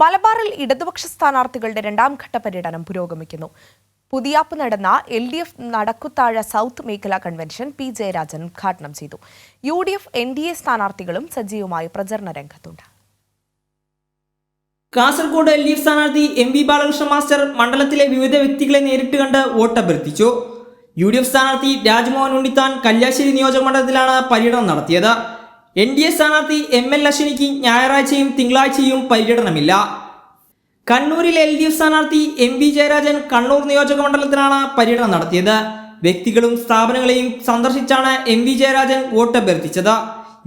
മലബാറിൽ ഇടതുപക്ഷ സ്ഥാനാർത്ഥികളുടെ രണ്ടാം ഘട്ട പര്യടനം പുരോഗമിക്കുന്നു. പുതിയാപ്പ് നടന്ന LDF നടക്കുത്താഴ സൗത്ത് മേഖലാ കൺവെൻഷൻ പി ജയരാജൻ ഉദ്ഘാടനം ചെയ്തു. UDF NDA സ്ഥാനാർത്ഥികളും സജീവമായി പ്രചരണ രംഗത്തുണ്ട്. കാസർഗോഡ് LDF സ്ഥാനാർത്ഥി MV ബാലകൃഷ്ണ മാസ്റ്റർ മണ്ഡലത്തിലെ വിവിധ വ്യക്തികളെ നേരിട്ട് കണ്ട് വോട്ടഭ്യർത്ഥിച്ചു. UDF സ്ഥാനാർത്ഥി രാജ്മോഹൻ ഉണ്ണിത്താൻ കല്യാശ്ശേരി നിയോജക മണ്ഡലത്തിലാണ് പര്യടനം നടത്തിയത്. NDA സ്ഥാനാർത്ഥി ML അശ്വിനിക്ക് ഞായറാഴ്ചയും തിങ്കളാഴ്ചയും പര്യടനമില്ല. കണ്ണൂരിൽ LDF സ്ഥാനാർത്ഥി MV ജയരാജൻ കണ്ണൂർ നിയോജക മണ്ഡലത്തിലാണ് പര്യടനം നടത്തിയത്. വ്യക്തികളും സ്ഥാപനങ്ങളെയും സന്ദർശിച്ചാണ് MV ജയരാജൻ വോട്ടഭ്യർത്ഥിച്ചത്.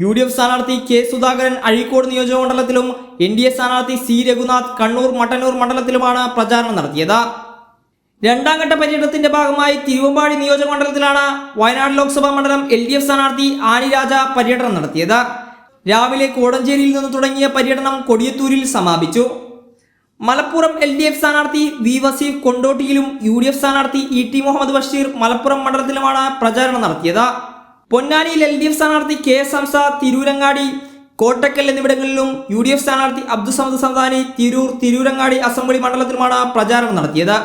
UDF സ്ഥാനാർത്ഥി K സുധാകരൻ അഴീക്കോട് നിയോജക മണ്ഡലത്തിലും NDA സ്ഥാനാർത്ഥി C രഘുനാഥ് കണ്ണൂർ മട്ടന്നൂർ മണ്ഡലത്തിലുമാണ് പ്രചാരണം നടത്തിയത്. രണ്ടാം ഘട്ട പര്യടനത്തിന്റെ ഭാഗമായി തിരുവമ്പാടി നിയോജക മണ്ഡലത്തിലാണ് വയനാട് ലോക്സഭാ മണ്ഡലം LDF സ്ഥാനാർത്ഥി ആനി രാജ പര്യടനം നടത്തിയത്. രാവിലെ കോടഞ്ചേരിയിൽ നിന്ന് തുടങ്ങിയ പര്യടനം കൊടിയത്തൂരിൽ സമാപിച്ചു. മലപ്പുറം LDF സ്ഥാനാർത്ഥി V വസീഫ് കൊണ്ടോട്ടിയിലും UDF സ്ഥാനാർത്ഥി ET മുഹമ്മദ് ബഷീർ മലപ്പുറം മണ്ഡലത്തിലുമാണ് പ്രചാരണം നടത്തിയത്. പൊന്നാനിയിൽ LDF സ്ഥാനാർത്ഥി KS ഹംസ തിരൂരങ്ങാടി കോട്ടക്കൽ എന്നിവിടങ്ങളിലും UDF സ്ഥാനാർത്ഥി അബ്ദുസമദ് സമദാനി തിരൂരങ്ങാടി അസംബ്ലി മണ്ഡലത്തിലുമാണ് പ്രചാരണം നടത്തിയത്.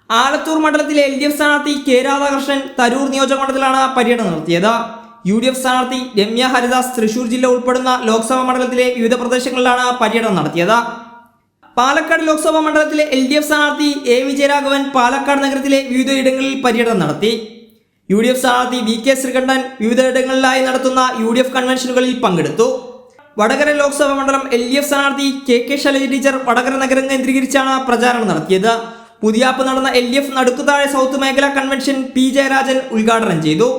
ആലത്തൂർ മണ്ഡലത്തിലെ LDF സ്ഥാനാർത്ഥി K രാധാകൃഷ്ണൻ തരൂർ നിയോജക മണ്ഡലത്തിലാണ് പര്യടനം നടത്തിയത്. UDF സ്ഥാനാർത്ഥി രമ്യ ഹരിദാസ് തൃശൂർ ജില്ല ഉൾപ്പെടുന്ന ലോക്സഭാ മണ്ഡലത്തിലെ വിവിധ പ്രദേശങ്ങളിലാണ് പര്യടനം നടത്തിയത്. പാലക്കാട് ലോക്സഭാ മണ്ഡലത്തിലെ LDF സ്ഥാനാർത്ഥി A വിജയരാഘവൻ പാലക്കാട് നഗരത്തിലെ വിവിധ ഇടങ്ങളിൽ പര്യടനം നടത്തി. UDF സ്ഥാനാർത്ഥി VK ശ്രീകണ്ഠൻ വിവിധ ഇടങ്ങളിലായി നടത്തുന്ന UDF കൺവെൻഷനുകളിൽ പങ്കെടുത്തു. വടകര ലോക്സഭാ മണ്ഡലം LDF സ്ഥാനാർത്ഥി KK ശൈലജ ടീച്ചർ വടകര നഗരം കേന്ദ്രീകരിച്ചാണ് പ്രചാരണം നടത്തിയത്. പുതിയാപ്പ് നടന്ന LDF നടുക്കുതാഴ സൗത്ത് മേഖലാ കൺവെൻഷൻ പി ജയരാജൻ ഉദ്ഘാടനം ചെയ്തു.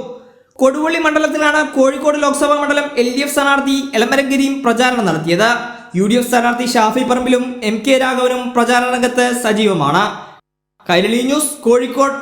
കൊടുവള്ളി മണ്ഡലത്തിലാണ് കോഴിക്കോട് ലോക്സഭാ മണ്ഡലം LDF സ്ഥാനാർത്ഥി എളമരഗിരിയും പ്രചാരണം നടത്തിയത്. UDF സ്ഥാനാർത്ഥി ഷാഫി പറമ്പിലും MK രാഘവനും പ്രചാരണ രംഗത്ത് സജീവമാണ്. കൈരളി ന്യൂസ്, കോഴിക്കോട്.